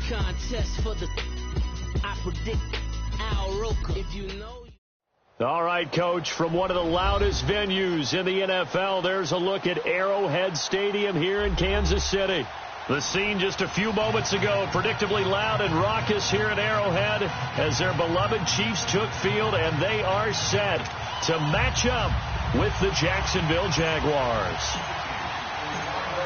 contest for the I predict Al Roker. If you know. All right, Coach, from one of the loudest venues in the NFL, there's a look at Arrowhead Stadium here in Kansas City. The scene just a few moments ago, predictably loud and raucous here at Arrowhead as their beloved Chiefs took field, and they are set to match up with the Jacksonville Jaguars.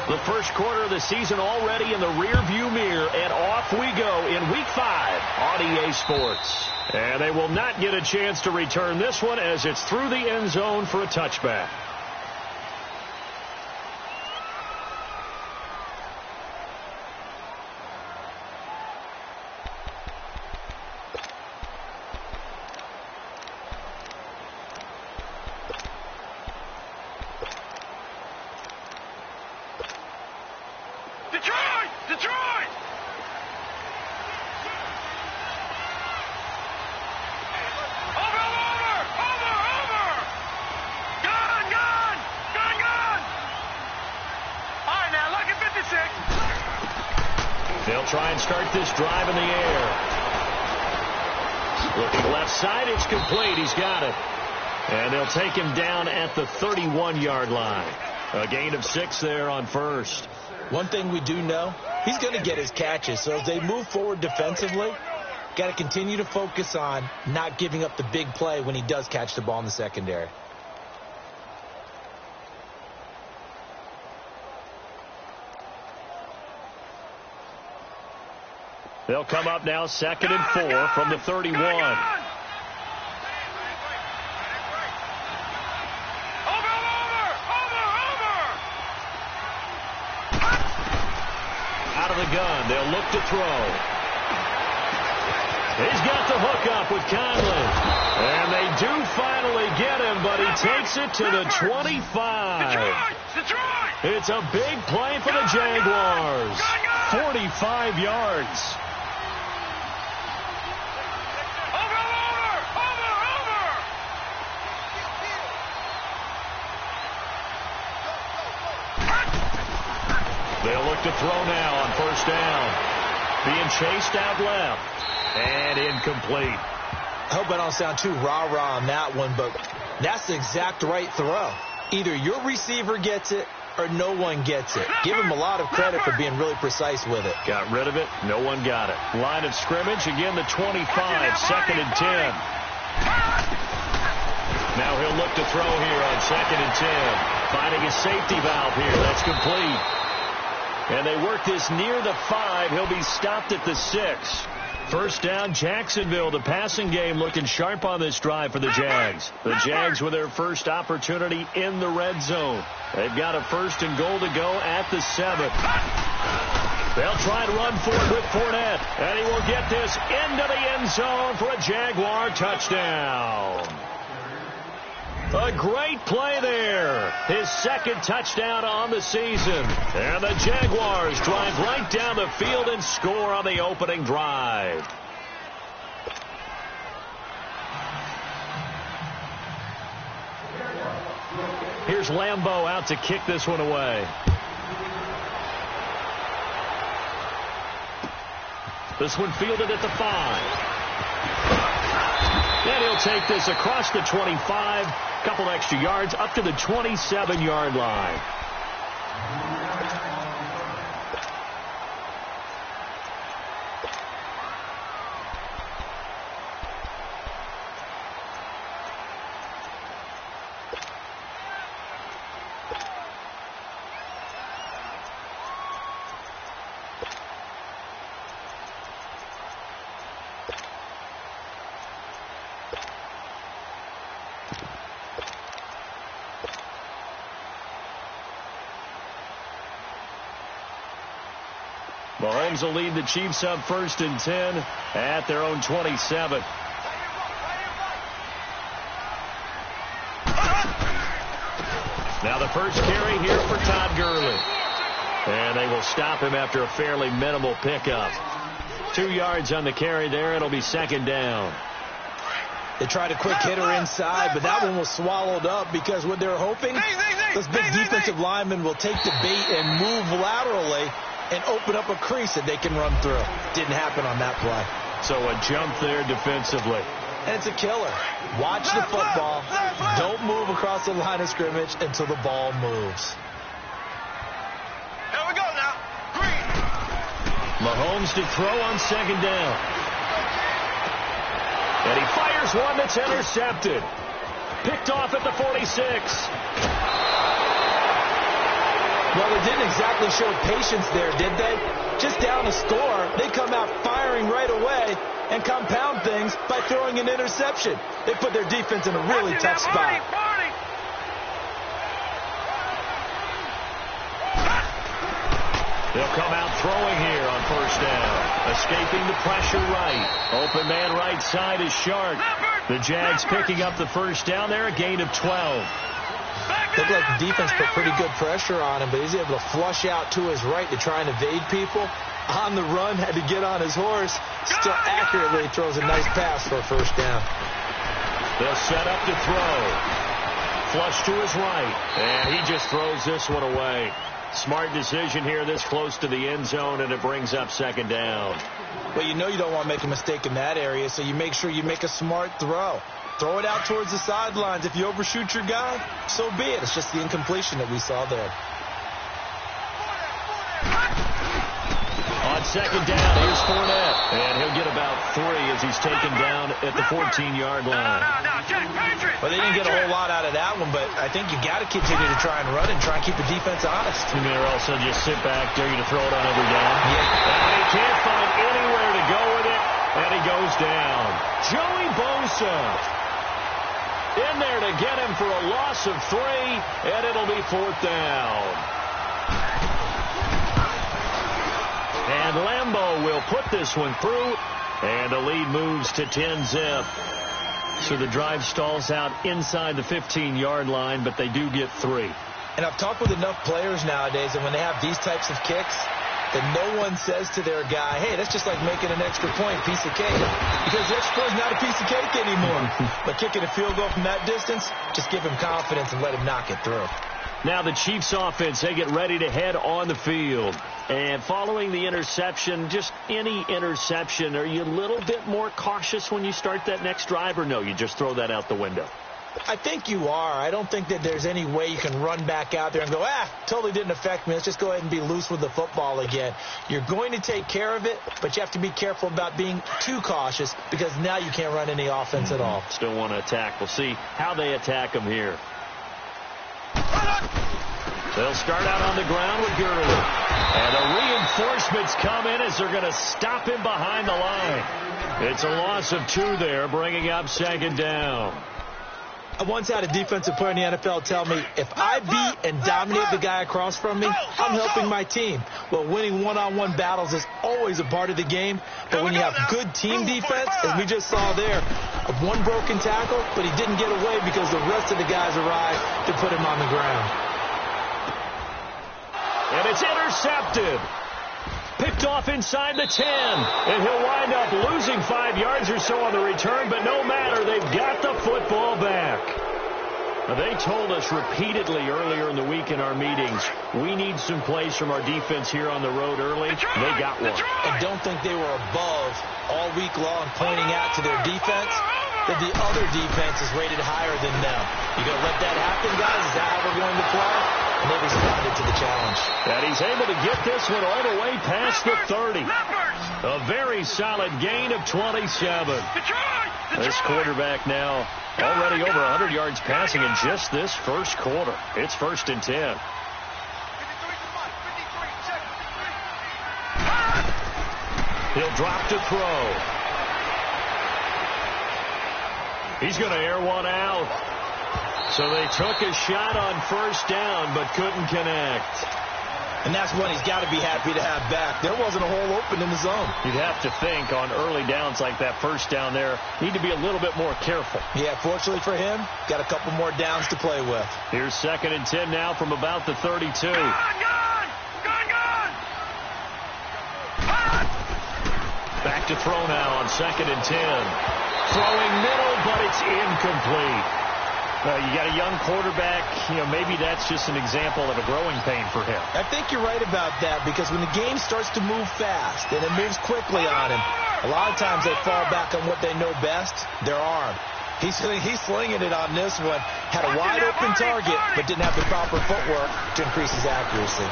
The first quarter of the season already in the rearview mirror, and off we go in Week 5 on EA Sports. And they will not get a chance to return this one as it's through the end zone for a touchback. They'll try and start this drive in the air. Looking left side, it's complete. He's got it. And they'll take him down at the 31-yard line. A gain of 6 there on first. One thing we do know, he's going to get his catches. So as they move forward defensively, got to continue to focus on not giving up the big play when he does catch the ball in the secondary. They'll come up now 2nd and 4 from the 31. Out of the gun, they'll look to throw. He's got the hook up with Conley. And they do finally get him, but he takes it to the 25. It's a big play for the Jaguars. 45 yards. They'll look to throw now on first down. Being chased out left. And incomplete. I hope I don't sound too rah-rah on that one, but that's the exact right throw. Either your receiver gets it or no one gets it. Give him a lot of credit for being really precise with it. Got rid of it. No one got it. Line of scrimmage. Again, the 25. 2nd and 10. Now he'll look to throw here on 2nd and 10. Finding a safety valve here. That's complete. And they work this near the 5. He'll be stopped at the 6. First down, Jacksonville. The passing game looking sharp on this drive for the Jags. The Jags with their first opportunity in the red zone. They've got a 1st and goal to go at the 7. They'll try to run for it with Fournette. And he will get this into the end zone for a Jaguar touchdown. A great play there. His 2nd touchdown on the season. And the Jaguars drive right down the field and score on the opening drive. Here's Lambeau out to kick this one away. This one fielded at the 5. And he'll take this across the 25. Couple extra yards up to the 27-yard line. Mahomes will lead the Chiefs up 1st and 10 at their own 27. Now the first carry here for Todd Gurley. And they will stop him after a fairly minimal pickup. 2 yards on the carry there. It'll be 2nd down. They tried a quick hitter inside, but that one was swallowed up because what they're hoping, those big defensive linemen will take the bait and move laterally and open up a crease that they can run through. Didn't happen on that play. So a jump there defensively. And it's a killer. Watch the football. Don't move across the line of scrimmage until the ball moves. Here we go now. Green. Mahomes to throw on second down. And he fires one that's intercepted. Picked off at the 46. Well, they didn't exactly show patience there, did they? Just down a score, they come out firing right away and compound things by throwing an interception. They put their defense in a really tough spot. They'll come out throwing here on first down. Escaping the pressure right. Open man right side is Shark. The Jags picking up the first down there, a gain of 12. Looked like the defense put pretty good pressure on him, but he's able to flush out to his right to try and evade people. On the run, had to get on his horse. Still accurately throws a nice pass for a first down. They'll set up to throw. Flush to his right. And he just throws this one away. Smart decision here this close to the end zone, and it brings up second down. Well, you know you don't want to make a mistake in that area, so you make sure you make a smart throw. Throw it out towards the sidelines. If you overshoot your guy, so be it. It's just the incompletion that we saw there. On second down, here's Fournette. And he'll get about 3 as he's taken down at the 14-yard line. Well, they didn't get a whole lot out of that one, but I think you got to continue to try and run and try and keep the defense honest. You may also just sit back, dare you to throw it on every down. Yeah. And he can't find anywhere to go with it, and he goes down. Joey Bosa in there to get him for a loss of 3, and it'll be fourth down. And Lambeau will put this one through, and the lead moves to 10-zip. So the drive stalls out inside the 15-yard line, but they do get 3. And I've talked with enough players nowadays that when they have these types of kicks, that no one says to their guy, hey, that's just like making an extra point, piece of cake. Because the extra point is not a piece of cake anymore. But kicking a field goal from that distance, just give him confidence and let him knock it through. Now the Chiefs offense, they get ready to head on the field. And following the interception, just any interception, are you a little bit more cautious when you start that next drive, or no, you just throw that out the window? I think you are. I don't think that there's any way you can run back out there and go, totally didn't affect me. Let's just go ahead and be loose with the football again. You're going to take care of it, but you have to be careful about being too cautious because now you can't run any offense at all. Still want to attack. We'll see how they attack them here. They'll start out on the ground with Gurley. And the reinforcements come in as they're going to stop him behind the line. It's a loss of 2 there, bringing up second down. I once had a defensive player in the NFL tell me, if I beat and dominate the guy across from me, I'm helping my team. Well, winning one-on-one battles is always a part of the game, but when you have good team defense, as we just saw there, one broken tackle, but he didn't get away because the rest of the guys arrived to put him on the ground. And it's intercepted. Picked off inside the 10. And he'll wind up losing 5 yards or so on the return, but no matter, they've got the football back. Now, they told us repeatedly earlier in the week in our meetings, we need some plays from our defense here on the road early. They got one. I don't think they were above all week long pointing out to their defense that the other defense is rated higher than them. You going to let that happen, guys? Is that how we're going to play? And they responded to the challenge. And he's able to get this one all the way past the 30. A very solid gain of 27. This quarterback now already over 100 yards passing in just this first quarter. It's 1st and 10. He'll drop to throw. He's going to air one out. So they took a shot on first down, but couldn't connect. And that's one he's got to be happy to have back. There wasn't a hole open in the zone. You'd have to think on early downs like that first down there, need to be a little bit more careful. Yeah, fortunately for him, got a couple more downs to play with. Here's 2nd and 10 now from about the 32. Back to throw now on 2nd and 10. Throwing middle, but it's incomplete. You got a young quarterback. Maybe that's just an example of a growing pain for him. I think you're right about that, because when the game starts to move fast and it moves quickly on him, a lot of times they fall back on what they know best, their arm. He's slinging it on this one. Had a wide-open target, but didn't have the proper footwork to increase his accuracy.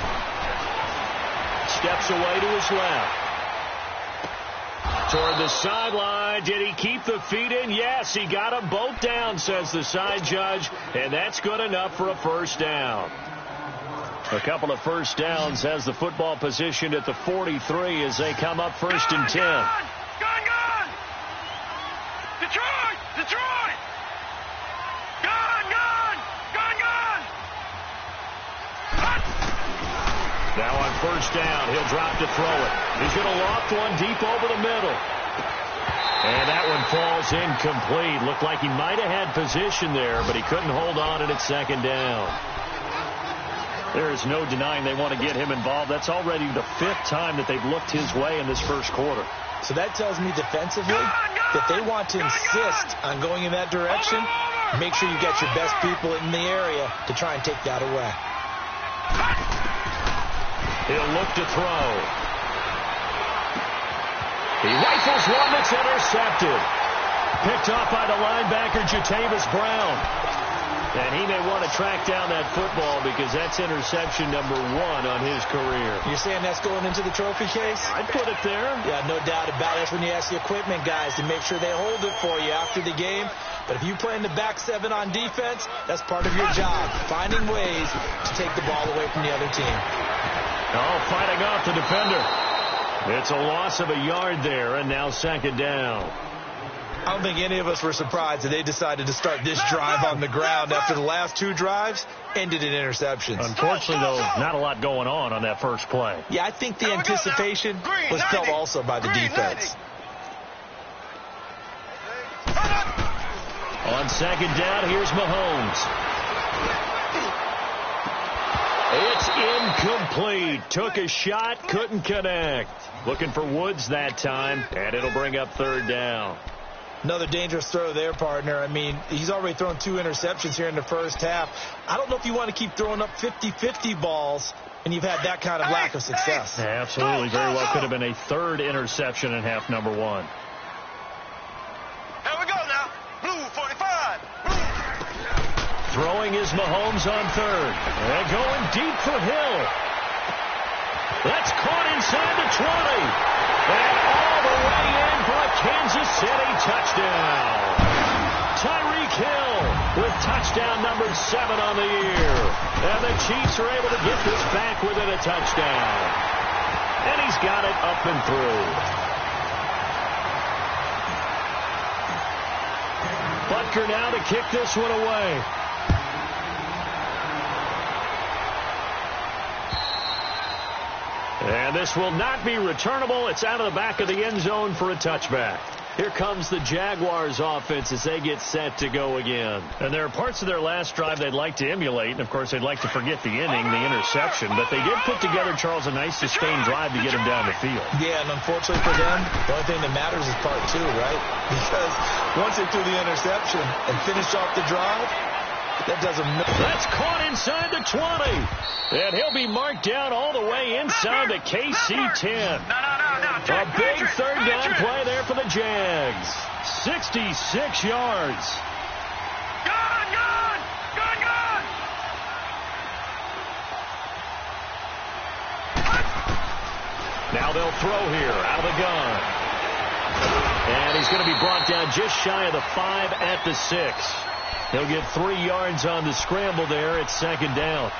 Steps away to his left. Toward the sideline. Did he keep the feet in? Yes, he got them both down, says the side judge, and that's good enough for a first down. A couple of first downs has the football positioned at the 43 as they come up 1st and 10. Gone! Detroit! Gone! Now on first down, he'll drop to throw it. He's going to loft one deep over the middle. And that one falls incomplete. Looked like he might have had position there, but he couldn't hold on at second down. There is no denying they want to get him involved. That's already the 5th time that they've looked his way in this first quarter. So that tells me defensively that they want to insist on going in that direction. Make sure you get your best people in the area to try and take that away. He'll look to throw. He rifles one that's intercepted. Picked off by the linebacker, Jatavis Brown. And he may want to track down that football because that's interception number 1 on his career. You're saying that's going into the trophy case? I'd put it there. Yeah, no doubt about it. That's when you ask the equipment guys to make sure they hold it for you after the game. But if you play in the back 7 on defense, that's part of your job, finding ways to take the ball away from the other team. Oh, fighting off the defender. It's a loss of a yard there, and now 2nd down. I don't think any of us were surprised that they decided to start this drive on the ground after the last 2 drives ended in interceptions. Unfortunately, though, not a lot going on that first play. Yeah, I think the anticipation was felt also by the defense. On 2nd down, here's Mahomes. It's incomplete. Took a shot, couldn't connect. Looking for Woods that time, and it'll bring up 3rd down. Another dangerous throw there, partner. I mean, he's already thrown 2 interceptions here in the first half. I don't know if you want to keep throwing up 50-50 balls and you've had that kind of lack of success. Yeah, absolutely. Very well could have been a 3rd interception in half number 1. Here we go now. Blue 45. Blue. Throwing is Mahomes on 3rd. And going deep for Hill. That's caught inside the 20. And all the way in for a Kansas City touchdown. Tyreek Hill with touchdown number 7 on the year. And the Chiefs are able to get this back within a touchdown. And he's got it up and through. Butker now to kick this one away. And this will not be returnable. It's out of the back of the end zone for a touchback. Here comes the Jaguars offense as they get set to go again. And there are parts of their last drive they'd like to emulate. And, of course, they'd like to forget the inning, the interception. But they did put together, Charles, a nice sustained drive to get him down the field. Yeah, and unfortunately for them, the only thing that matters is part 2, right? Because once they threw the interception and finished off the drive, that doesn't matter. That's caught inside the 20. And he'll be marked down all the way inside the KC-10. A big 3rd down play there for the Jags. 66 yards. Gone! Now they'll throw here out of the gun. And he's going to be brought down just shy of the 5 at the 6. He'll get 3 yards on the scramble there at 2nd down.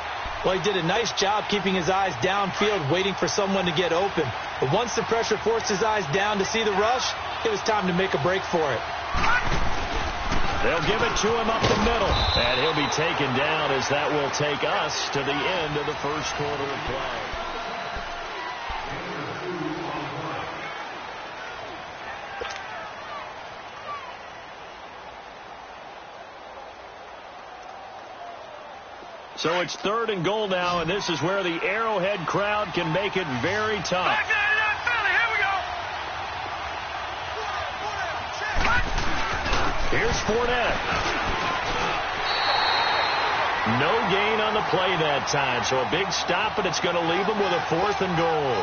Well, he did a nice job keeping his eyes downfield, waiting for someone to get open. But once the pressure forced his eyes down to see the rush, it was time to make a break for it. They'll give it to him up the middle. And he'll be taken down as that will take us to the end of the first quarter of play. So it's 3rd and goal now, and this is where the Arrowhead crowd can make it very tough. Here's Fournette. No gain on the play that time, so a big stop, and it's going to leave them with a 4th and goal.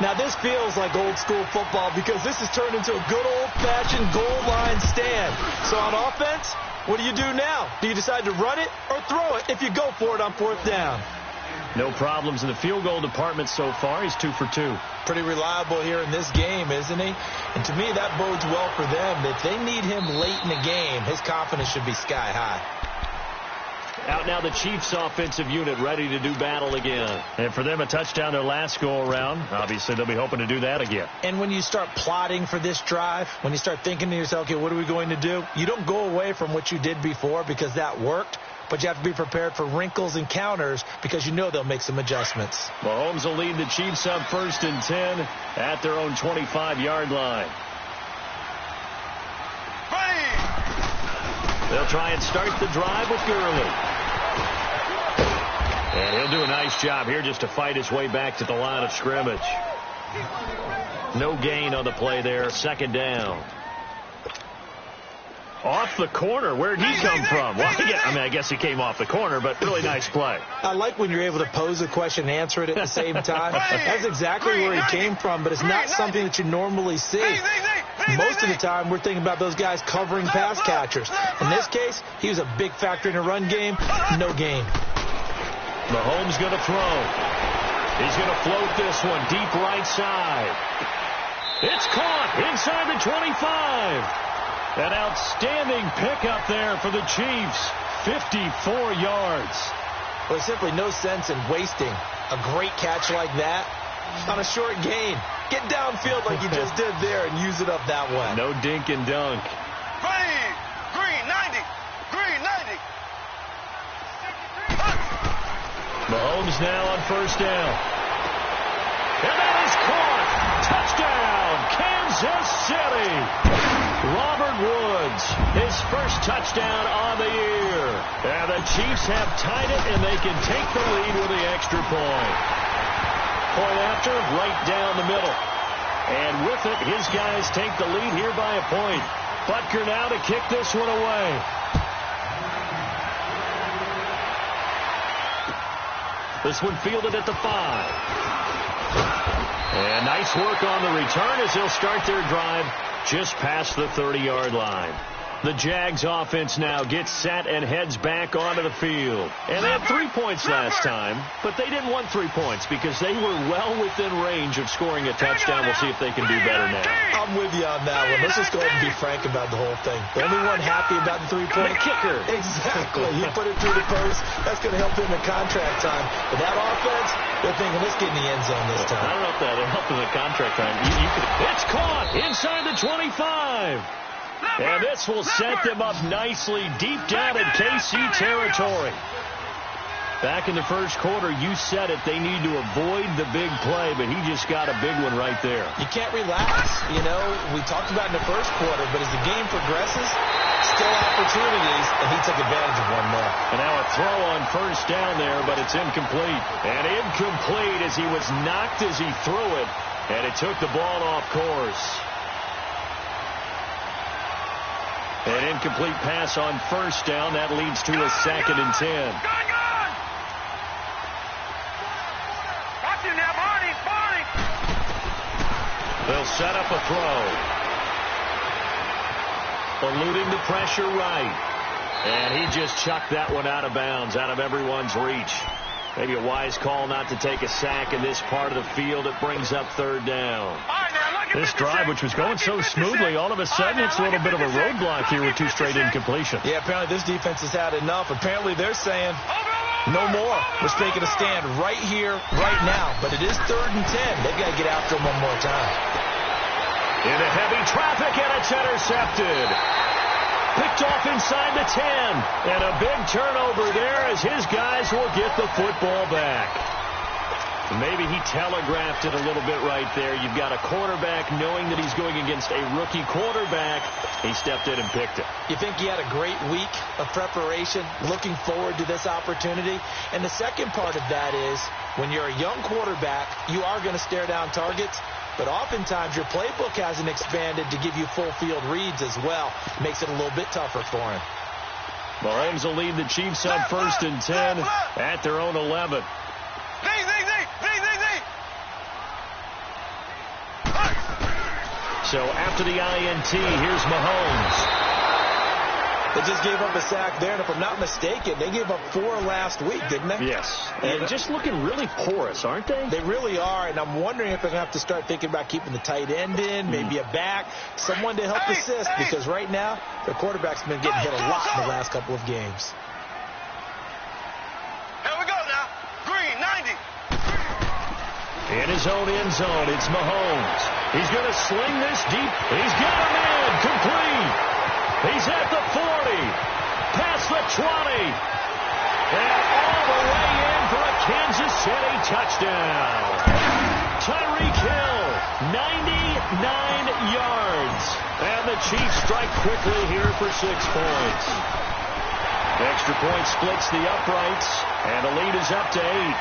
Now, this feels like old-school football because this has turned into a good old-fashioned goal line stand. So on offense, what do you do now? Do you decide to run it or throw it if you go for it on 4th down? No problems in the field goal department so far. He's 2 for 2. Pretty reliable here in this game, isn't he? And to me, that bodes well for them. If they need him late in the game, his confidence should be sky high. Out now the Chiefs offensive unit ready to do battle again. And for them, a touchdown their last go-around. Obviously, they'll be hoping to do that again. And when you start plotting for this drive, when you start thinking to yourself, okay, what are we going to do? You don't go away from what you did before because that worked. But you have to be prepared for wrinkles and counters because you know they'll make some adjustments. Mahomes will lead the Chiefs on 1st and 10 at their own 25-yard line. They'll try and start the drive with Gurley. And he'll do a nice job here just to fight his way back to the line of scrimmage. No gain on the play there. 2nd down. Off the corner. Where'd he come from? Well, I guess he came off the corner, but really nice play. I like when you're able to pose a question and answer it at the same time. That's exactly where he came from, but it's not something that you normally see. Most of the time, we're thinking about those guys covering pass catchers. In this case, he was a big factor in the run game. No gain. Mahomes going to throw. He's going to float this one deep right side. It's caught inside the 25. An outstanding pickup there for the Chiefs. 54 yards. Well, there's simply no sense in wasting a great catch like that on a short gain. Get downfield like you just did there and use it up that way. No dink and dunk. Green 90. Green 90. Mahomes now on 1st down. And that is caught. Touchdown, Kansas City. Robert Woods, his first touchdown on the year. And the Chiefs have tied it, and they can take the lead with the extra point. Point after, right down the middle. And with it, his guys take the lead here by a point. Butker now to kick this one away. This one fielded at the 5. And nice work on the return as they'll start their drive just past the 30-yard line. The Jags offense now gets set and heads back onto the field. And they had 3 points last time, but they didn't want 3 points because they were well within range of scoring a touchdown. We'll see if they can do better now. I'm with you on that one. Let's just go ahead and be frank about the whole thing. The only one happy about the 3-point? The kicker. Exactly. He put it through the post. That's going to help him in contract time. But that offense, they're thinking, let's get in the end zone this time. I don't know if that helped in the contract time. It's caught inside the 25. And this will set them up nicely deep down in KC territory. Back in the first quarter, you said it, they need to avoid the big play, but he just got a big one right there. You can't relax. You know, we talked about in the first quarter, but as the game progresses, still opportunities, and he took advantage of one there. And now a throw on 1st down there, but it's incomplete. And incomplete as he was knocked as he threw it, and it took the ball off course. An incomplete pass on 1st down. That leads to a 2nd and 10. Watch him now, Barney. They'll set up a throw. Eluding the pressure right. And he just chucked that one out of bounds, out of everyone's reach. Maybe a wise call not to take a sack in this part of the field. It brings up 3rd down. This drive, which was going so smoothly, all of a sudden it's a little bit of a roadblock here with 2 straight incompletions. Yeah, apparently this defense has had enough. Apparently they're saying, no more. We're taking a stand right here, right now. But it is 3rd and 10. They've got to get after him one more time. Into heavy traffic, and it's intercepted. Picked off inside the 10. And a big turnover there as his guys will get the football back. Maybe he telegraphed it a little bit right there. You've got a quarterback knowing that he's going against a rookie quarterback. He stepped in and picked it. You think he had a great week of preparation, looking forward to this opportunity? And the second part of that is, when you're a young quarterback, you are going to stare down targets. But oftentimes your playbook hasn't expanded to give you full field reads as well. Makes it a little bit tougher for him. Mahomes will lead the Chiefs on 1st and 10 at their own 11. So after the INT, here's Mahomes. They just gave up a sack there, and if I'm not mistaken, they gave up 4 last week, didn't they? Yes. And just looking really porous, aren't they? They really are, and I'm wondering if they're going to have to start thinking about keeping the tight end in, maybe a back, someone to help assist, because right now, their quarterback's been getting hit a lot in the last couple of games. Here we go now. Green, 90. In his own end zone, it's Mahomes. He's going to sling this deep. He's got him in. Complete. He's at the 40. Past the 20. And all the way in for a Kansas City touchdown. Tyreek Hill, 99 yards. And the Chiefs strike quickly here for 6 points. The extra point splits the uprights, and the lead is up to 8.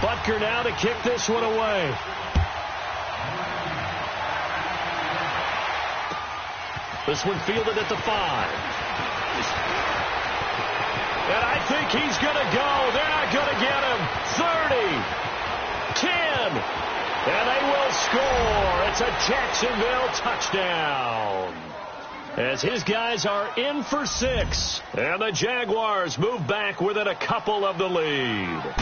Butker now to kick this one away. This one fielded at the 5. And I think he's going to go. They're not going to get him. 30. 10. And they will score. It's a Jacksonville touchdown. As his guys are in for 6. And the Jaguars move back within a couple of the lead.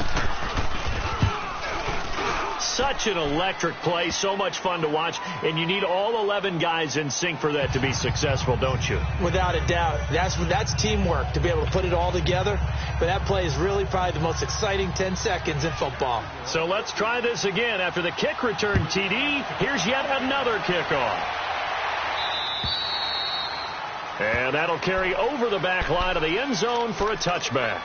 Such an electric play, so much fun to watch, and you need all 11 guys in sync for that to be successful, don't you? Without a doubt. That's teamwork, to be able to put it all together. But that play is really probably the most exciting 10 seconds in football. So let's try this again. After the kick return TD, here's yet another kickoff. And that'll carry over the back line of the end zone for a touchback.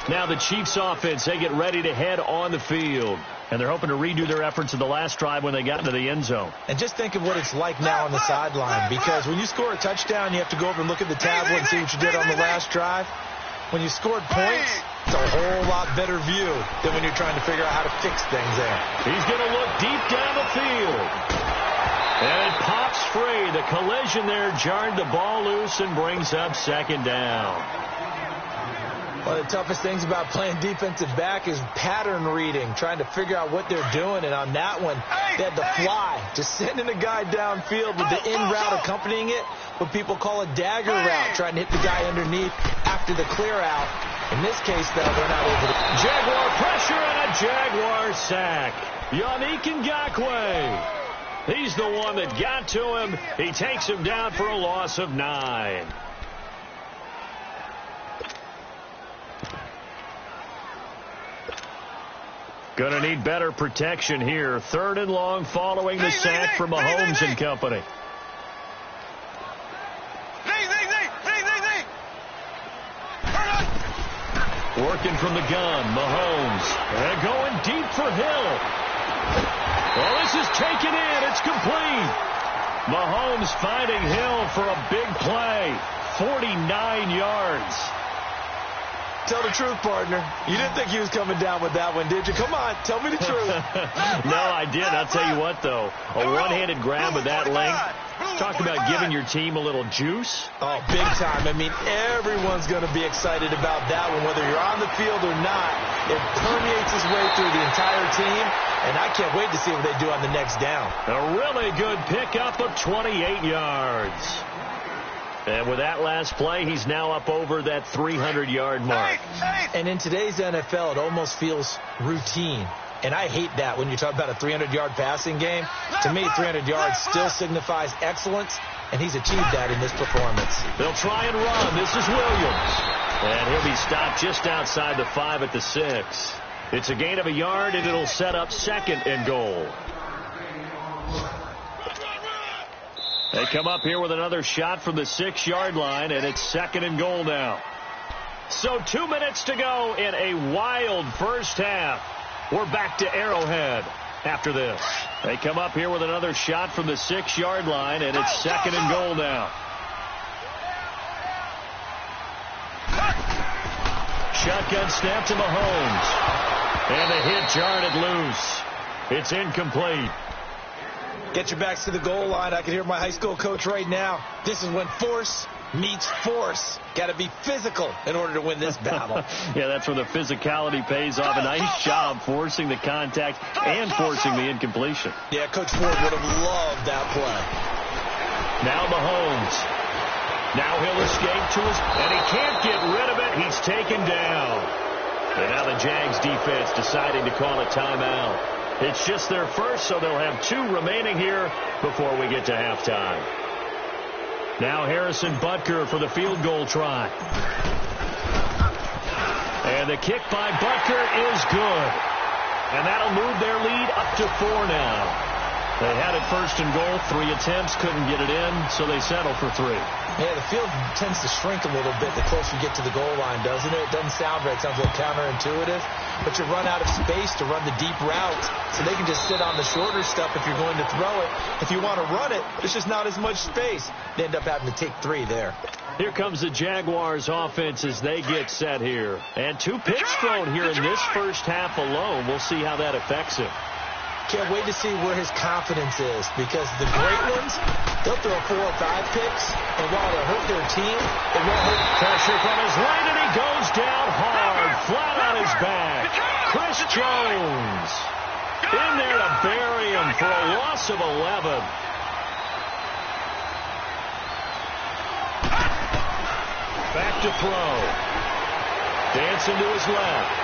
Now the Chiefs offense, they get ready to head on the field. And they're hoping to redo their efforts in the last drive when they got into the end zone. And just think of what it's like now on the sideline. Because when you score a touchdown, you have to go over and look at the tablet and see what you did on the last drive. When you scored points, it's a whole lot better view than when you're trying to figure out how to fix things there. He's going to look deep down the field. And it pops free. The collision there jarred the ball loose and brings up 2nd down. One of the toughest things about playing defensive back is pattern reading, trying to figure out what they're doing. And on that one, they had to fly, just sending a guy downfield with the in route accompanying it, what people call a dagger route, trying to hit the guy underneath after the clear out. In this case, though, they're not able to. Jaguar pressure and a Jaguar sack. Yannick Ngakoue. He's the one that got to him. He takes him down for a loss of 9. Going to need better protection here. 3rd and long following the sack from Mahomes and company. Working from the gun, Mahomes. And going deep for Hill. Well, this is taken in. It's complete. Mahomes finding Hill for a big play. 49 yards. Tell the truth, partner. You didn't think he was coming down with that one, did you? Come on, tell me the truth. No, I did. I'll tell you what, though. A one-handed grab with that length. Talk about giving your team a little juice. Oh, big time. I mean, everyone's going to be excited about that one, whether you're on the field or not. It permeates its way through the entire team, and I can't wait to see what they do on the next down. A really good pickup of 28 yards. And with that last play, he's now up over that 300-yard mark. And in today's NFL, it almost feels routine. And I hate that when you talk about a 300-yard passing game. To me, 300 yards still signifies excellence, and he's achieved that in this performance. They'll try and run. This is Williams. And he'll be stopped just outside the 5 at the 6. It's a gain of a yard, and it'll set up 2nd and goal. They come up here with another shot from the 6-yard line, and it's 2nd and goal now. So 2 minutes to go in a wild first half. We're back to Arrowhead after this. They come up here with another shot from the 6-yard line, and it's 2nd and goal now. shotgun snap to Mahomes. And the hit jarred loose. It's incomplete. Get your backs to the goal line. I can hear my high school coach right now. This is when force meets force. Got to be physical in order to win this battle. Yeah, that's where the physicality pays off. A nice job forcing the contact and forcing the incompletion. Yeah, Coach Ford would have loved that play. Now Mahomes. Now he'll escape to his, and he can't get rid of it. He's taken down. And now the Jags defense deciding to call a timeout. It's just their first, so they'll have 2 remaining here before we get to halftime. Now Harrison Butker for the field goal try. And the kick by Butker is good. And that'll move their lead up to 4 now. They had it first and goal, 3 attempts, couldn't get it in, so they settle for 3. Yeah, the field tends to shrink a little bit the closer you get to the goal line, doesn't it? It doesn't sound right. It sounds a little counterintuitive. But you run out of space to run the deep routes, so they can just sit on the shorter stuff if you're going to throw it. If you want to run it, there's just not as much space. They end up having to take 3 there. Here comes the Jaguars offense as they get set here. And 2 picks thrown here in this first half alone. We'll see how that affects him. Can't wait to see where his confidence is, because the great ones, they'll throw 4 or 5 picks, and while they'll hurt their team, it won't hurt. Pressure from his right, and he goes down hard, flat on his back. Chris Jones in there to bury him for a loss of 11. Back to throw. Dancing to his left.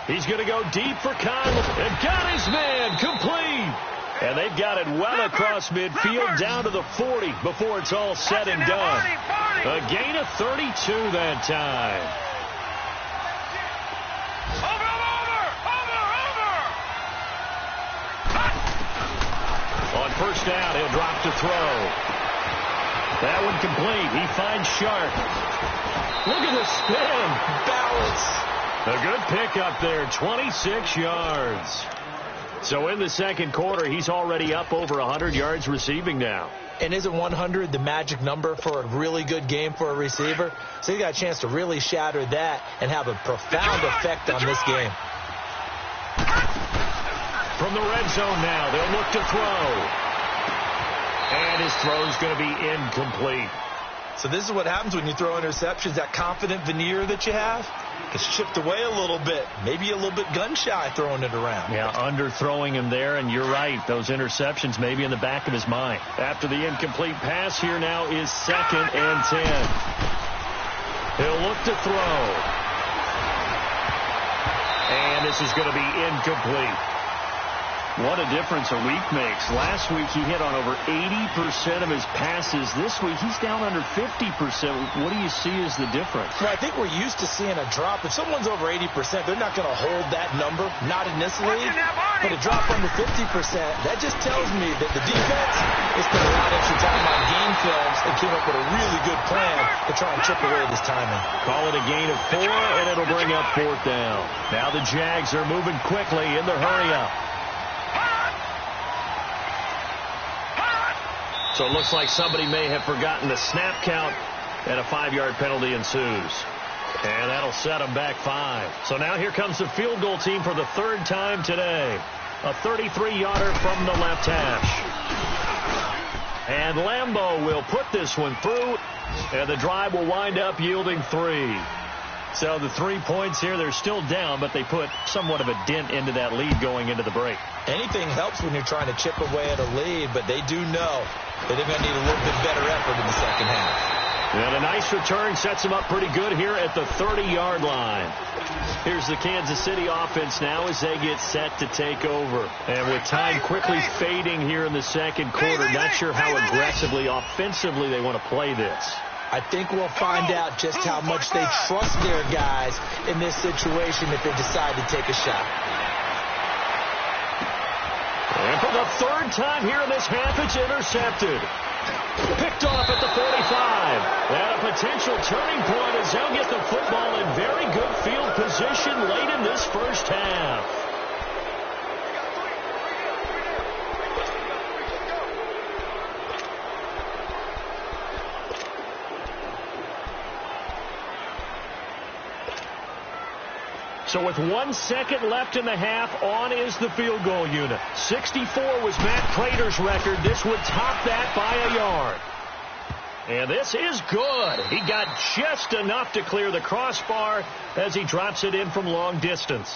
He's going to go deep for Conley. And got his man complete. And they've got it well across midfield down to the 40 before it's all said and done. A gain of 32 that time. On first down, he'll drop to throw. That one complete. He finds Sharp. Look at the spin. Balance. A good pick up there, 26 yards. So in the second quarter, he's already up over 100 yards receiving now. And isn't 100 the magic number for a really good game for a receiver? So he got a chance to really shatter that and have a profound effect on this game. From the red zone now, they'll look to throw. And his throw's going to be incomplete. So this is what happens when you throw interceptions. That confident veneer that you have gets chipped away a little bit. Maybe a little bit gun-shy throwing it around. Yeah, underthrowing him there, and you're right. Those interceptions may be in the back of his mind. After the incomplete pass, here now is 2nd and 10. He'll look to throw. And this is going to be incomplete. What a difference a week makes. Last week he hit on over 80% of his passes. This week he's down under 50%. What do you see as the difference? Well, I think we're used to seeing a drop. If someone's over 80%, they're not going to hold that number, not in this league. But a drop under 50%, that just tells me that the defense has spent a lot of extra time on game films and came up with a really good plan to try and chip away this timing. Call it a gain of 4, and it'll bring up 4th down. Now the Jags are moving quickly in the hurry-up. So it looks like somebody may have forgotten the snap count, and a 5-yard penalty ensues. And that'll set them back 5. So now here comes the field goal team for the 3rd time today. A 33-yarder from the left hash. And Lambeau will put this one through, and the drive will wind up yielding 3. So the 3 points here, they're still down, but they put somewhat of a dent into that lead going into the break. Anything helps when you're trying to chip away at a lead, but they do know that they're going to need a little bit better effort in the second half. And a nice return sets them up pretty good here at the 30-yard line. Here's the Kansas City offense now as they get set to take over. And with time quickly fading here in the second quarter, not sure how aggressively, offensively they want to play this. I think we'll find out just how much they trust their guys in this situation if they decide to take a shot. And for the 3rd time here in this half, it's intercepted. Picked off at the 45. And a potential turning point as they'll get the football in very good field position late in this first half. So with 1 second left in the half, on is the field goal unit. 64 was Matt Prater's record. This would top that by a yard. And this is good. He got just enough to clear the crossbar as he drops it in from long distance.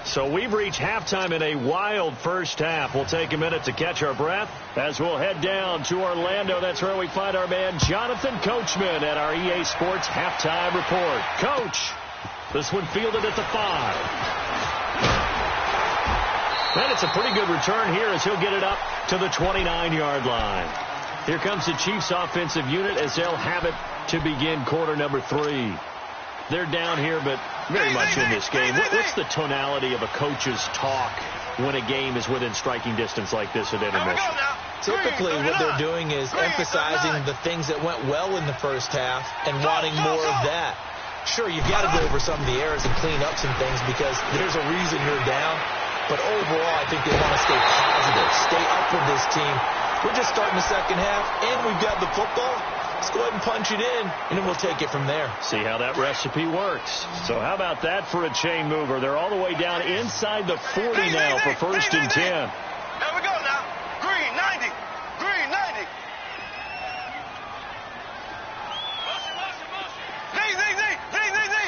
So we've reached halftime in a wild first half. We'll take a minute to catch our breath as we'll head down to Orlando. That's where we find our man Jonathan Coachman at our EA Sports Halftime Report. Coach, this one fielded at the 5. And it's a pretty good return here as he'll get it up to the 29-yard line. Here comes the Chiefs offensive unit as they'll have it to begin quarter number 3. They're down here, but very much in this game. What's the tonality of a coach's talk when a game is within striking distance like this at intermission? Typically, what they're doing is emphasizing the things that went well in the first half and wanting more of that. Sure, you've got to go over some of the errors and clean up some things because there's a reason you're down. But overall, I think they want to stay positive, stay up with this team. We're just starting the second half, and we've got the football. Let's go ahead and punch it in, and then we'll take it from there. See how that recipe works. So how about that for a chain mover? They're all the way down inside the 40 now for 1st and 10. There we go now. Green 90. Green 90. D.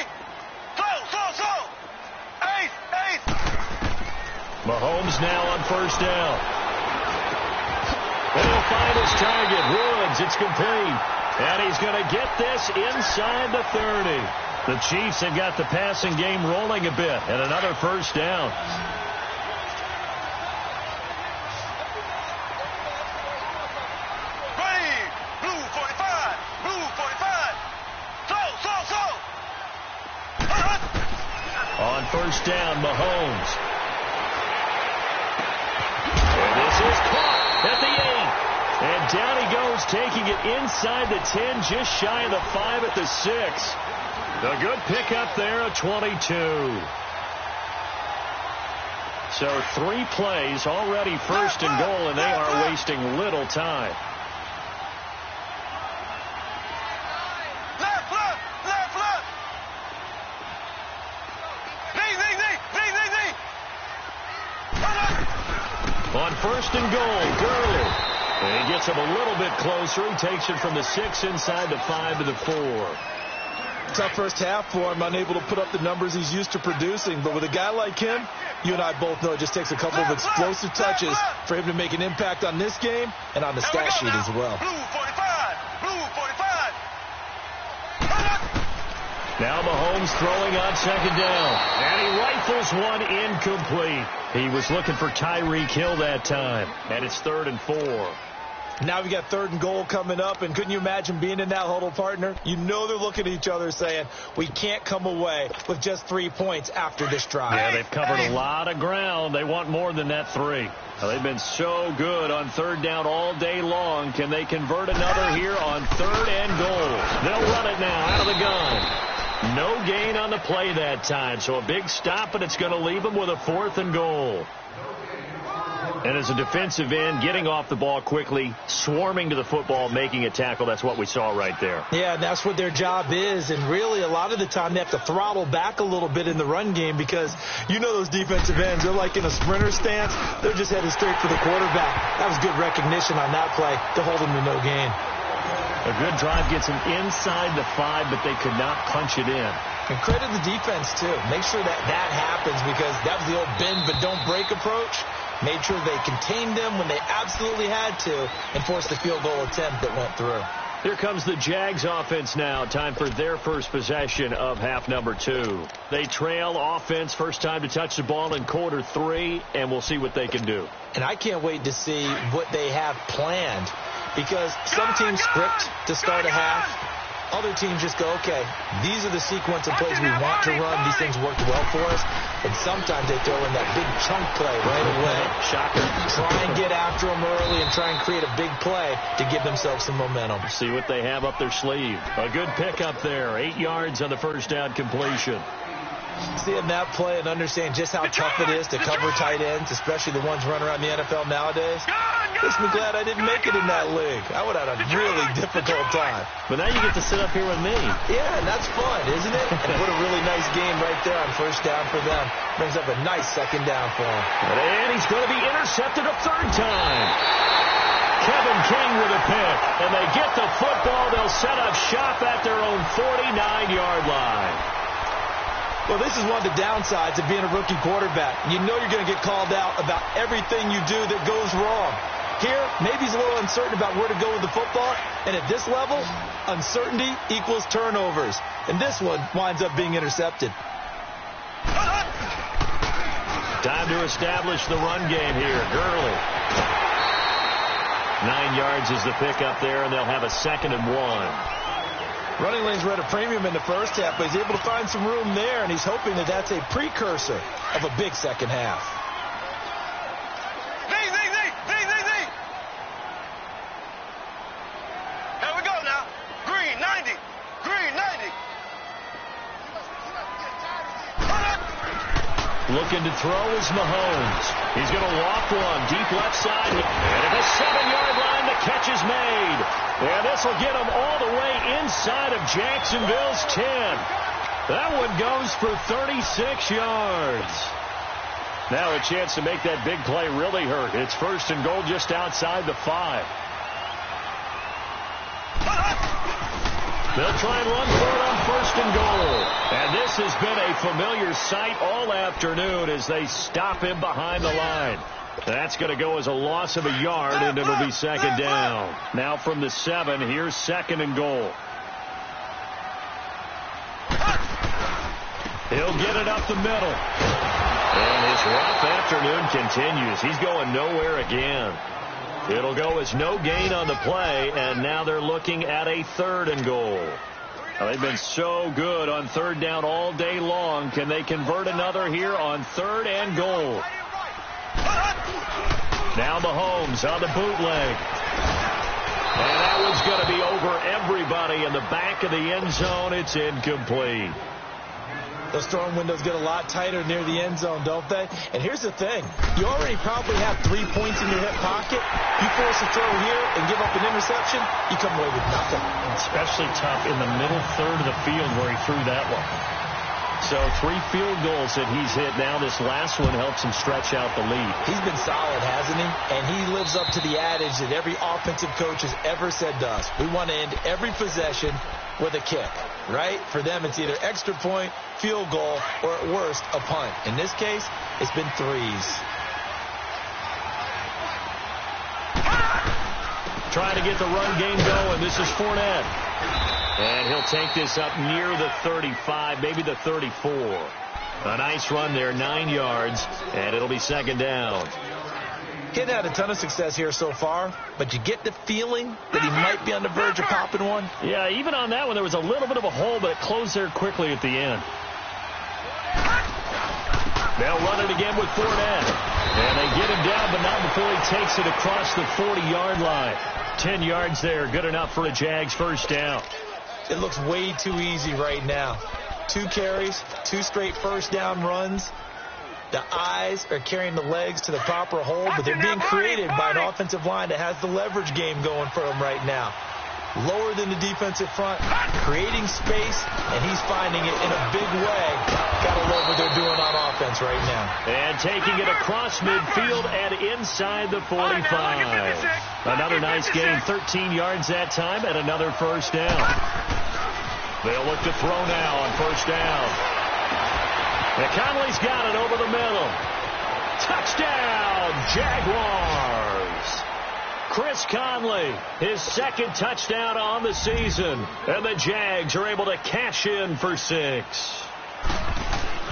Slow. Ace. Mahomes now on 1st down. And he'll find his target. Woods, it's complete. And he's going to get this inside the 30. The Chiefs have got the passing game rolling a bit. And another 1st down. Ready. Blue 45. Slow. On 1st down, Mahomes. And this is caught at the 8. And down he goes, taking it inside the 10, just shy of the 5 at the 6. A good pickup there, a 22. So 3 plays, already 1st and goal, and they are wasting little time. Left. On 1st and goal, Gurley. And he gets him a little bit closer. He takes it from the 6 inside the 5 to the 4. Tough first half for him, unable to put up the numbers he's used to producing. But with a guy like him, you and I both know it just takes a couple of explosive touches for him to make an impact on this game and on the stat sheet as well. Blue 45. Now Mahomes throwing on 2nd down. And he rifles one incomplete. He was looking for Tyreek Hill that time. And it's 3rd and 4. Now we got 3rd and goal coming up, and couldn't you imagine being in that huddle, partner? You know they're looking at each other saying, we can't come away with just 3 points after this drive. Yeah, they've covered a lot of ground. They want more than that 3. Now, they've been so good on 3rd down all day long. Can they convert another here on 3rd and goal? They'll run it now out of the gun. No gain on the play that time, so a big stop, and it's going to leave them with a 4th and goal. And as a defensive end, getting off the ball quickly, swarming to the football, making a tackle, that's what we saw right there. Yeah, and that's what their job is. And really, a lot of the time, they have to throttle back a little bit in the run game because you know those defensive ends, they're like in a sprinter stance. They're just headed straight for the quarterback. That was good recognition on that play to hold them to no gain. A good drive gets them inside the 5, but they could not punch it in. And credit the defense, too. Make sure that happens because that was the old bend but don't break approach. Made sure they contained them when they absolutely had to and forced the field goal attempt that went through. Here comes the Jags offense now. Time for their first possession of half number 2. They trail offense, first time to touch the ball in quarter 3, and we'll see what they can do. And I can't wait to see what they have planned because some teams script to start a half. Other teams just go, okay, these are the sequence of plays we want to run. These things worked well for us. And sometimes they throw in that big chunk play right away. Shocker. Try and get after them early and try and create a big play to give themselves some momentum. See what they have up their sleeve. A good pickup there. 8 yards on the first down completion. Seeing that play and understand just how tough it is to cover tight ends, especially the ones running around the NFL nowadays. Makes me glad I didn't make it in that league. I would have had a really difficult time. But now you get to sit up here with me. Yeah, and that's fun, isn't it? And what a really nice game right there on first down for them. Brings up a nice second down for him. And he's going to be intercepted a third time. Kevin King with a pick. And they get the football. They'll set up shop at their own 49-yard line. Well, this is one of the downsides of being a rookie quarterback. You know you're going to get called out about everything you do that goes wrong. Here, maybe he's a little uncertain about where to go with the football. And at this level, uncertainty equals turnovers. And this one winds up being intercepted. Time to establish the run game here. Gurley. 9 yards is the pickup there, and they'll have a 2nd and 1. Running lanes were at a premium in the first half, but he's able to find some room there, and he's hoping that that's a precursor of a big second half. Here we go now. Green, 90. Green, 90. Looking to throw is Mahomes. He's going to walk one deep left side. And at the 7-yard line, the catch is made. And this will get him all the way inside of Jacksonville's 10. That one goes for 36 yards. Now a chance to make that big play really hurt. It's 1st and goal just outside the 5. They'll try and run for it on 1st and goal. And this has been a familiar sight all afternoon as they stop him behind the line. That's going to go as a loss of a yard, and it'll be 2nd down. Now from the 7, here's 2nd and goal. He'll get it up the middle. And his rough afternoon continues. He's going nowhere again. It'll go as no gain on the play, and now they're looking at a 3rd and goal. Now, they've been so good on 3rd down all day long. Can they convert another here on 3rd and goal? Now Mahomes on the bootleg. And that one's going to be over everybody in the back of the end zone. It's incomplete. Those throwing windows get a lot tighter near the end zone, don't they? And here's the thing. You already probably have 3 points in your hip pocket. You force a throw here and give up an interception, you come away with nothing. Especially tough in the middle third of the field where he threw that one. So 3 field goals that he's hit now. This last one helps him stretch out the lead. He's been solid, hasn't he? And he lives up to the adage that every offensive coach has ever said to us. We want to end every possession with a kick, right? For them, it's either extra point, field goal, or at worst, a punt. In this case, it's been 3s. Trying to get the run game going. This is Fournette. And he'll take this up near the 35, maybe the 34. A nice run there, 9 yards, and it'll be 2nd down. He hadn't had a ton of success here so far, but you get the feeling that he might be on the verge of popping one. Yeah, even on that one, there was a little bit of a hole, but it closed there quickly at the end. They'll run it again with Fournette. And they get him down, but not before he takes it across the 40-yard line. 10 yards there, good enough for a Jags 1st down. It looks way too easy right now. 2 carries, 2 straight 1st down runs. The eyes are carrying the legs to the proper hold, but they're being created by an offensive line that has the leverage game going for them right now. Lower than the defensive front, creating space, and he's finding it in a big way. Gotta love what they're doing on offense right now. And taking it across midfield and inside the 45. Another nice gain, 13 yards that time, and another 1st down. They'll look to throw now on 1st down. And Conley's got it over the middle. Touchdown, Jaguars. Chris Conley, his 2nd touchdown on the season. And the Jags are able to cash in for 6.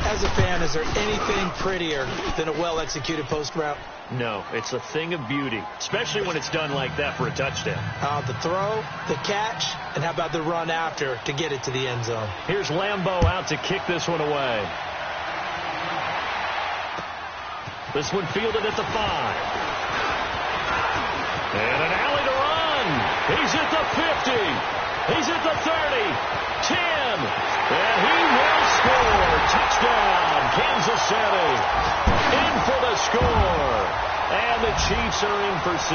As a fan, is there anything prettier than a well-executed post route? No, it's a thing of beauty, especially when it's done like that for a touchdown. The throw, the catch, and how about the run after to get it to the end zone? Here's Lambeau out to kick this one away. This one fielded at the 5. And an alley to run. He's at the 50. He's at the 30. 10. And he will score. Touchdown, Kansas City. In for the score. And the Chiefs are in for 6.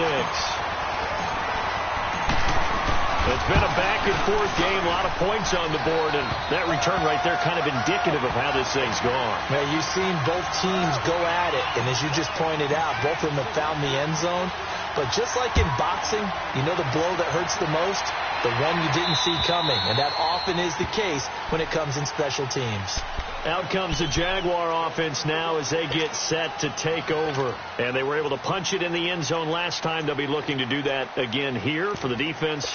It's been a back-and-forth game, a lot of points on the board, and that return right there kind of indicative of how this thing's gone. Now, you've seen both teams go at it, and as you just pointed out, both of them have found the end zone. But just like in boxing, you know the blow that hurts the most? The one you didn't see coming, and that often is the case when it comes in special teams. Out comes the Jaguar offense now as they get set to take over. And they were able to punch it in the end zone last time. They'll be looking to do that again here for the defense.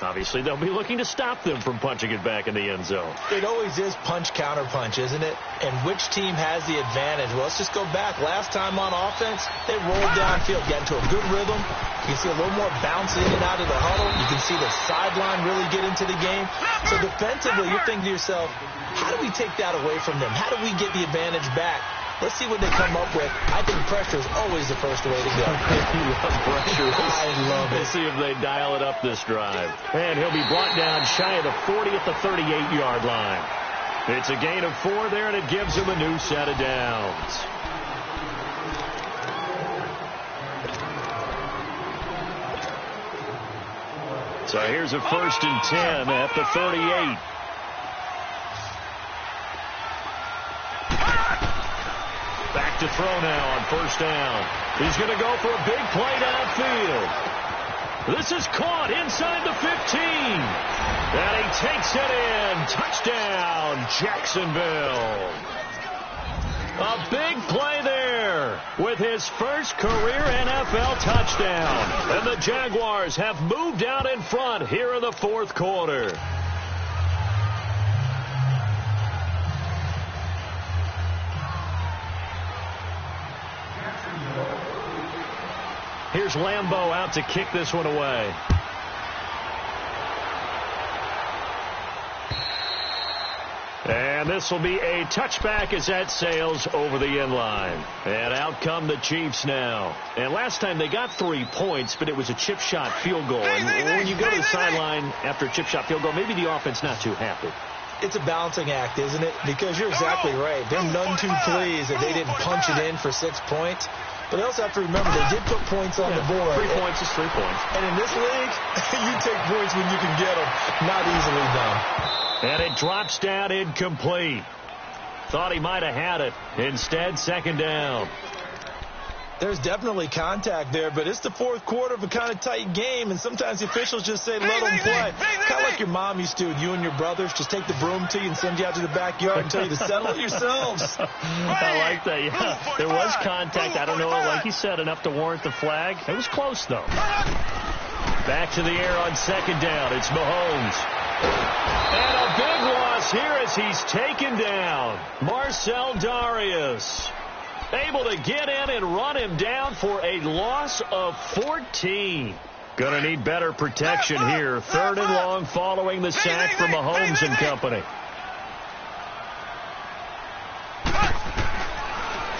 Obviously, they'll be looking to stop them from punching it back in the end zone. It always is punch-counter-punch, isn't it? And which team has the advantage? Well, let's just go back. Last time on offense, they rolled downfield, got into a good rhythm. You can see a little more bounce in and out of the huddle. You can see the sideline really get into the game. So defensively, you're thinking to yourself, how do we take that away from them? How do we get the advantage back? Let's see what they come up with. I think pressure is always the first way to go. You love pressure. I love it. Let's see if they dial it up this drive. And he'll be brought down shy of the 40 at the 38-yard line. It's a gain of 4 there, and it gives him a new set of downs. So here's a 1st and 10 at the 38. Back to throw now on 1st down. He's going to go for a big play downfield. This is caught inside the 15. And he takes it in. Touchdown, Jacksonville. A big play there with his first career NFL touchdown. And the Jaguars have moved out in front here in the 4th quarter. Here's Lambeau out to kick this one away. And this will be a touchback as that sails over the end line. And out come the Chiefs now. And last time they got 3 points, but it was a chip shot field goal. And when you go to the sideline after a chip shot field goal, maybe the offense not too happy. It's a balancing act, isn't it? Because you're exactly right. They're none too pleased that they didn't punch it in for 6 points. But they also have to remember they did put points on the board. 3 points is 3 points. And in this league, you take points when you can get them. Not easily done. And it drops down incomplete. Thought he might have had it. Instead, 2nd down. There's definitely contact there, but it's the 4th quarter of a kind of tight game, and sometimes the officials just say, let them play. Kind of like your mom used to with you and your brothers. Just take the broom to you and send you out to the backyard and tell you to settle it yourselves. I like that, yeah. There was contact. I don't know, like you said, enough to warrant the flag. It was close, though. Back to the air on 2nd down. It's Mahomes. And a big loss here as he's taken down. Marcel Darius able to get in and run him down for a loss of 14. Going to need better protection here. 3rd and long following the sack from Mahomes and company.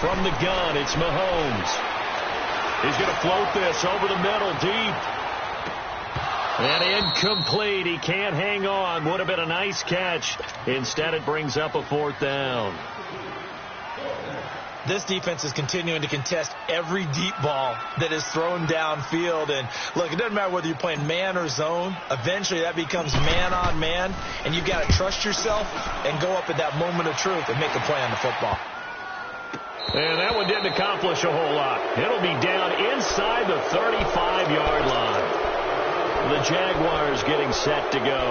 From the gun, it's Mahomes. He's going to float this over the middle, deep. And incomplete. He can't hang on. Would have been a nice catch. Instead, it brings up a 4th down. This defense is continuing to contest every deep ball that is thrown downfield. And, look, it doesn't matter whether you're playing man or zone. Eventually, that becomes man-on-man. And you've got to trust yourself and go up at that moment of truth and make a play on the football. And that one didn't accomplish a whole lot. It'll be down inside the 35-yard line. The Jaguars getting set to go.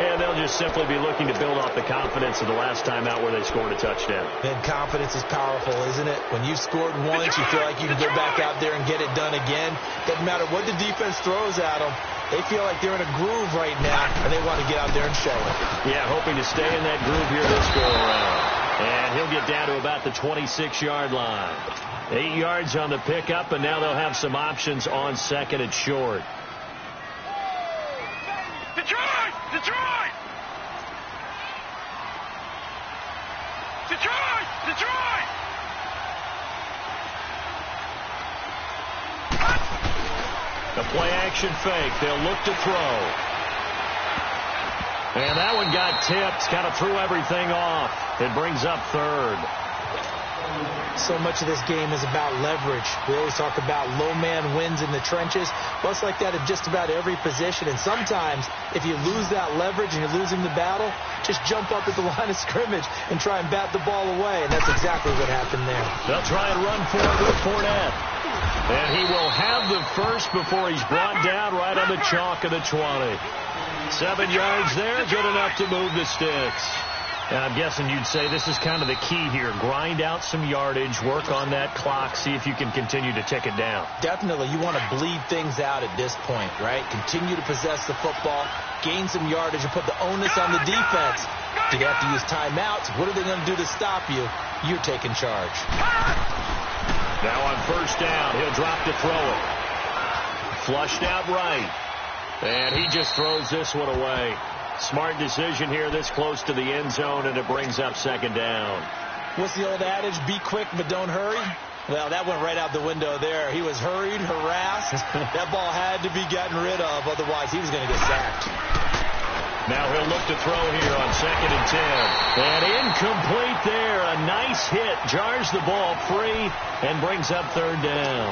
And they'll just simply be looking to build off the confidence of the last time out where they scored a touchdown. And confidence is powerful, isn't it? When you've scored once, you feel like you can go back out there and get it done again. Doesn't matter what the defense throws at them. They feel like they're in a groove right now, and they want to get out there and show it. Yeah, hoping to stay in that groove here this go-around. And he'll get down to about the 26-yard line. 8 yards on the pickup, and now they'll have some options on 2nd and short. Detroit! Detroit! Detroit! Detroit! The play-action fake. They'll look to throw. And that one got tipped. Kind of threw everything off. It brings up 3rd. So much of this game is about leverage. We always talk about low man wins in the trenches. Well, it's like that at just about every position. And sometimes, if you lose that leverage and you're losing the battle, just jump up at the line of scrimmage and try and bat the ball away. And that's exactly what happened there. They'll try and run for it with Fournette. And he will have the first before he's brought down right on the chalk of the 20. 7 yards there, good enough to move the sticks. And I'm guessing you'd say this is kind of the key here. Grind out some yardage, work on that clock, see if you can continue to tick it down. Definitely. You want to bleed things out at this point, right? Continue to possess the football, gain some yardage, and put the onus on the defense. Do they have to use timeouts? What are they going to do to stop you? You're taking charge. Now on first down, he'll drop to throw it. Flushed out right. And he just throws this one away. Smart decision here this close to the end zone, and it brings up second down. What's the old adage? Be quick, but don't hurry. Well, that went right out the window there. He was hurried, harassed. That ball had to be gotten rid of, otherwise he was going to get sacked. Now he'll look to throw here on 2nd and 10. And incomplete there. A nice hit. Jars the ball free and brings up 3rd down.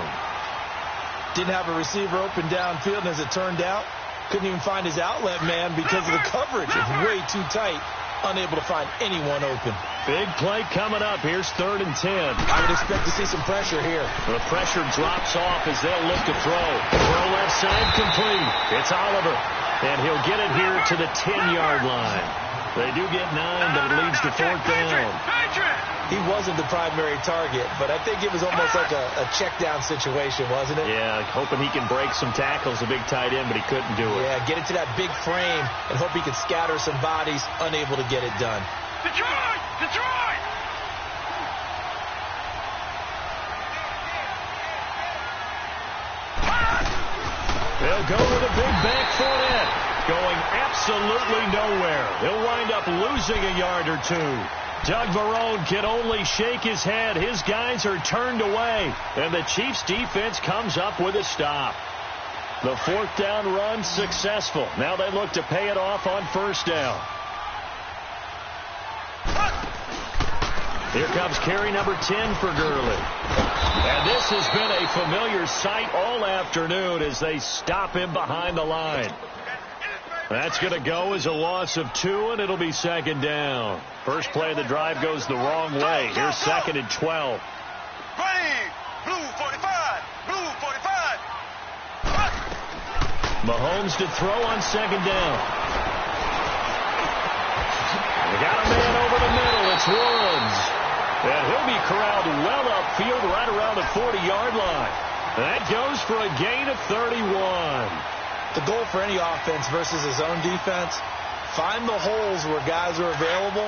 Didn't have a receiver open downfield, and as it turned out, couldn't even find his outlet man because of the coverage. It's way too tight. Unable to find anyone open. Big play coming up. Here's 3rd and 10. I would expect to see some pressure here. The pressure drops off as they'll look to throw. Throw left side complete. It's Oliver. And he'll get it here to the 10-yard line. They do get 9, but it leads to 4th down. He wasn't the primary target, but I think it was almost like a check-down situation, wasn't it? Yeah, hoping he can break some tackles, a big tight end, but he couldn't do it. Yeah, get it to that big frame and hope he could scatter some bodies, unable to get it done. Detroit! Detroit! They'll go with a big back Fournette, going absolutely nowhere. He'll wind up losing a yard or 2. Doug Marrone can only shake his head. His guys are turned away, and the Chiefs' defense comes up with a stop. The 4th down run successful. Now they look to pay it off on 1st down. Here comes carry number 10 for Gurley. And this has been a familiar sight all afternoon as they stop him behind the line. That's going to go as a loss of 2, and it'll be 2nd down. First play of the drive goes the wrong way. Here's 2nd and 12. Green, blue 45, blue 45. Mahomes to throw on 2nd down. They got a man over the middle. It's Woods. And he'll be corralled well upfield right around the 40-yard line. That goes for a gain of 31. The goal for any offense versus his own defense, find the holes where guys are available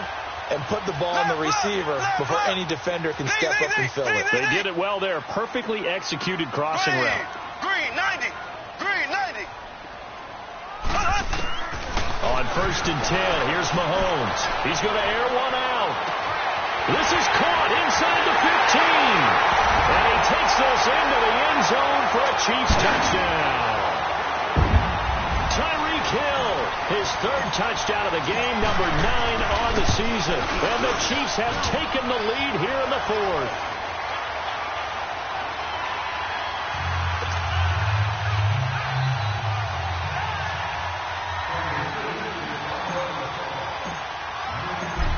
and put the ball in the receiver before any defender can step up and fill it. They did it well there. Perfectly executed crossing route. Green 90. Green 90. On 1st and 10, here's Mahomes. He's going to air one out. This is caught inside the 15. And he takes this into the end zone for a Chiefs touchdown. Tyreek Hill, his 3rd touchdown of the game, number 9 on the season. And the Chiefs have taken the lead here in the 4th.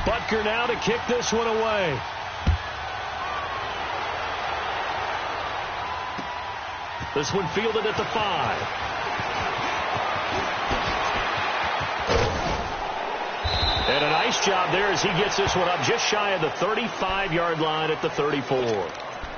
Butker now to kick this one away. This one fielded at the 5. And a nice job there as he gets this one up just shy of the 35-yard line at the 34.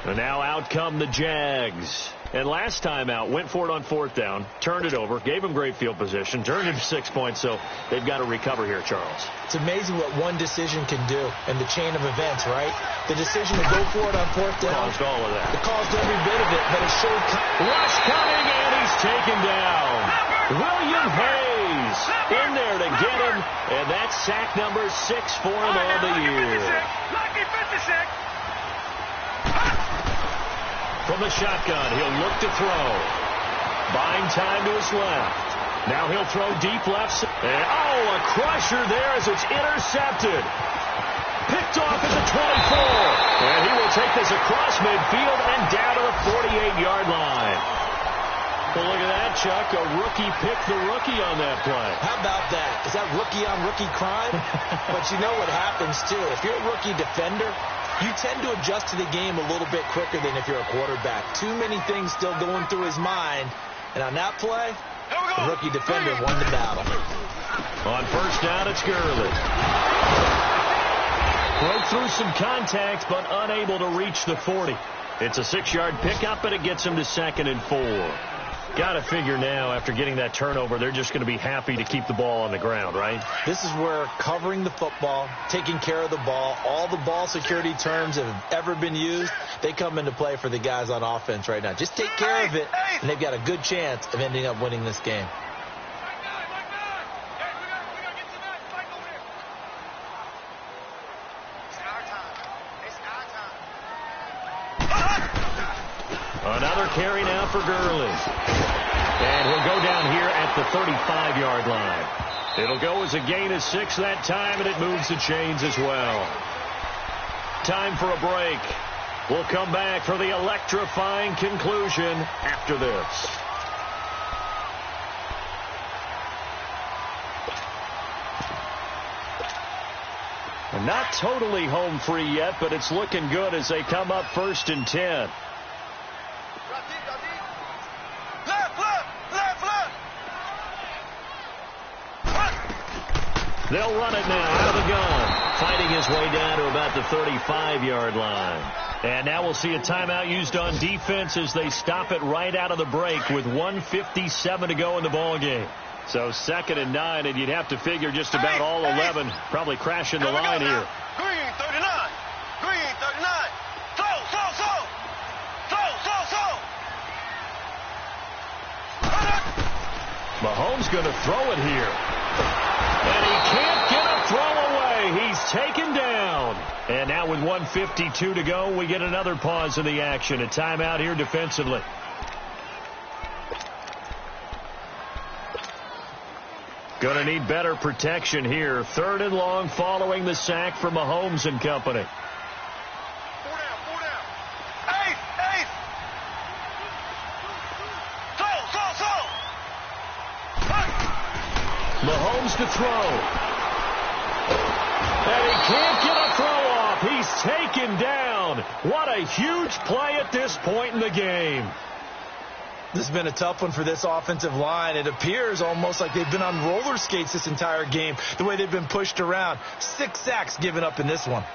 And now out come the Jags. And last time out, went for it on 4th down, turned it over, gave him great field position, turned it to 6 points, so they've got to recover here, Charles. It's amazing what one decision can do in the chain of events, right? The decision to go for it on 4th down. Caused all of that. It caused every bit of it, but it showed. Rush coming, and he's taken down. William Hayes in there to get him, and that's sack number 6 for him on the year. Lucky 56. From the shotgun, he'll look to throw. Buying time to his left. Now he'll throw deep left. And, a crusher there as it's intercepted. Picked picked off at the 24. And he will take this across midfield and down to the 48-yard line. Well, look at that, Chuck. A rookie picked the rookie on that play. How about that? Is that rookie-on-rookie crime? But you know what happens, too. If you're a rookie defender, you tend to adjust to the game a little bit quicker than if you're a quarterback. Too many things still going through his mind. And on that play, the rookie defender won the battle. On first down, it's Gurley. Broke through some contact, but unable to reach the 40. It's a 6-yard pickup, and it gets him to 2nd and 4. Got to figure now, after getting that turnover, they're just going to be happy to keep the ball on the ground, right? This is where covering the football, taking care of the ball, all the ball security terms that have ever been used, they come into play for the guys on offense right now. Just take care of it, and they've got a good chance of ending up winning this game. Another carry now for Gurley. And he'll go down here at the 35-yard line. It'll go as a gain of 6 that time, and it moves the chains as well. Time for a break. We'll come back for the electrifying conclusion after this. Not totally home free yet, but it's looking good as they come up 1st and 10. They'll run it now out of the gun, fighting his way down to about the 35-yard line. And now we'll see a timeout used on defense as they stop it right out of the break with 1:57 to go in the ballgame. So 2nd and 9, and you'd have to figure just about all 11 probably crashing the line here. Green 39. Green 39. Mahomes going to throw it here. And he can't get a throw away. He's taken down. And now with 1:52 to go, we get another pause in the action. A timeout here defensively. Going to need better protection here. 3rd and long following the sack from Mahomes and company. 4 down. 8. Mahomes to throw. And he can't get a throw off. He's taken down. What a huge play at this point in the game. This has been a tough one for this offensive line. It appears almost like they've been on roller skates this entire game, the way they've been pushed around. 6 sacks given up in this one.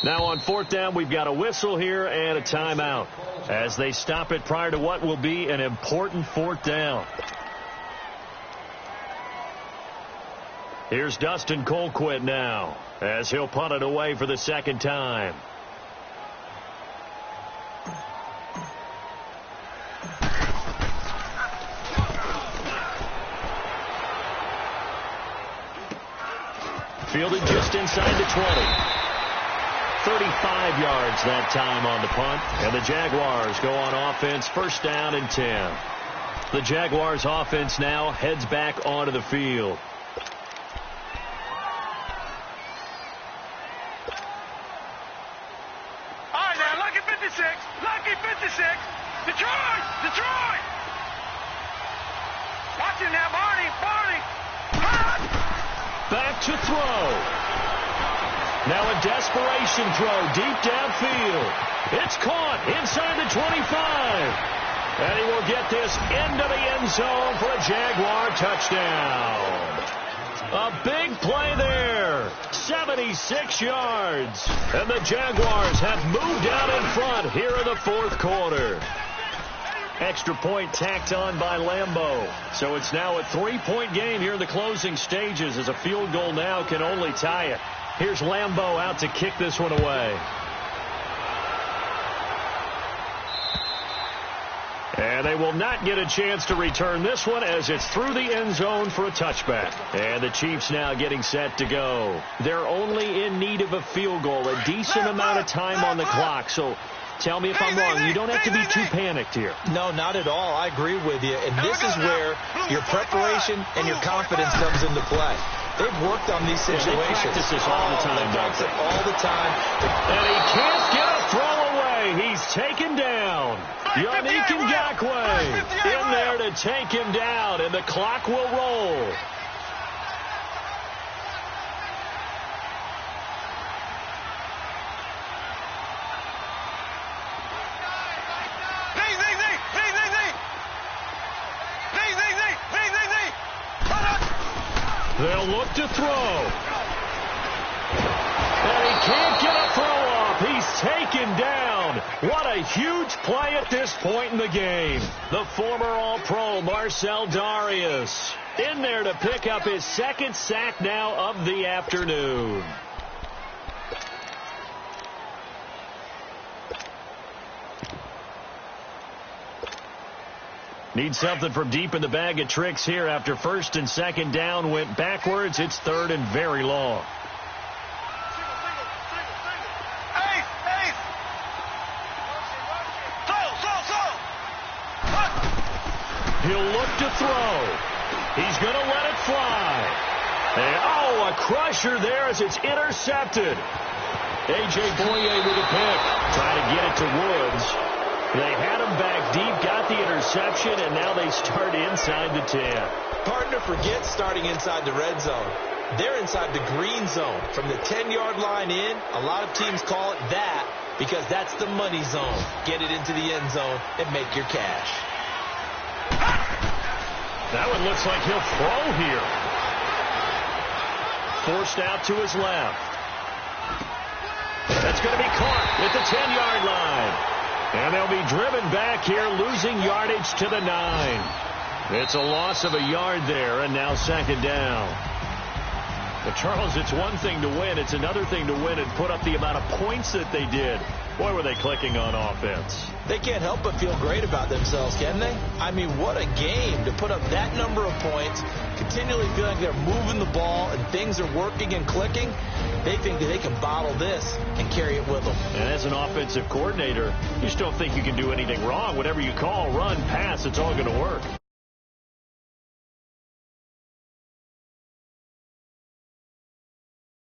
Now on 4th down, we've got a whistle here and a timeout as they stop it prior to what will be an important 4th down. Here's Dustin Colquitt now as he'll punt it away for the 2nd time. Fielded just inside the 20. 35 yards that time on the punt, and the Jaguars go on offense 1st down and 10. The Jaguars offense now heads back onto the field. All right, now, lucky 56. Lucky 56. Detroit. Watch it now, Barney. Back to throw. Now a desperation throw deep downfield. It's caught inside the 25. And he will get this into the end zone for a Jaguar touchdown. A big play there. 76 yards. And the Jaguars have moved out in front here in the 4th quarter. Extra point tacked on by Lambeau. So it's now a 3-point game here in the closing stages as a field goal now can only tie it. Here's Lambeau out to kick this one away. And they will not get a chance to return this one as it's through the end zone for a touchback. And the Chiefs now getting set to go. They're only in need of a field goal, a decent amount of time on the clock. So tell me if I'm wrong. You don't have to be too panicked here. No, not at all. I agree with you. And this is where your preparation and your confidence comes into play. They've worked on these situations. They practice this all the time. They practice it all the time. And he can't get a throw away. He's taken down. Yannick Ngakoue in there to take him down, and the clock will roll. They'll look to throw. And he can't get a throw off. He's taken down. What a huge play at this point in the game. The former All-Pro Marcel Darius in there to pick up his second sack now of the afternoon. Need something from deep in the bag of tricks here after first and second down went backwards. It's third and very long. He'll look to throw. He's going to let it fly. And, a crusher there as it's intercepted. A.J. Boye with a pick. Trying to get it to Woods. They had him back deep, got the interception, and now they start inside the 10. Partner forgets starting inside the red zone. They're inside the green zone. From the 10-yard line in, a lot of teams call it that because that's the money zone. Get it into the end zone and make your cash. That one looks like he'll throw here. Forced out to his left. That's going to be caught at the 10-yard line. And they'll be driven back here, losing yardage to the 9. It's a loss of a yard there, and now second down. But, Charles, it's one thing to win. It's another thing to win and put up the amount of points that they did. Boy, were they clicking on offense. They can't help but feel great about themselves, can they? I mean, what a game to put up that number of points, continually feel like they're moving the ball and things are working and clicking. They think that they can bottle this and carry it with them. And as an offensive coordinator, you just don't think you can do anything wrong. Whatever you call, run, pass, it's all going to work.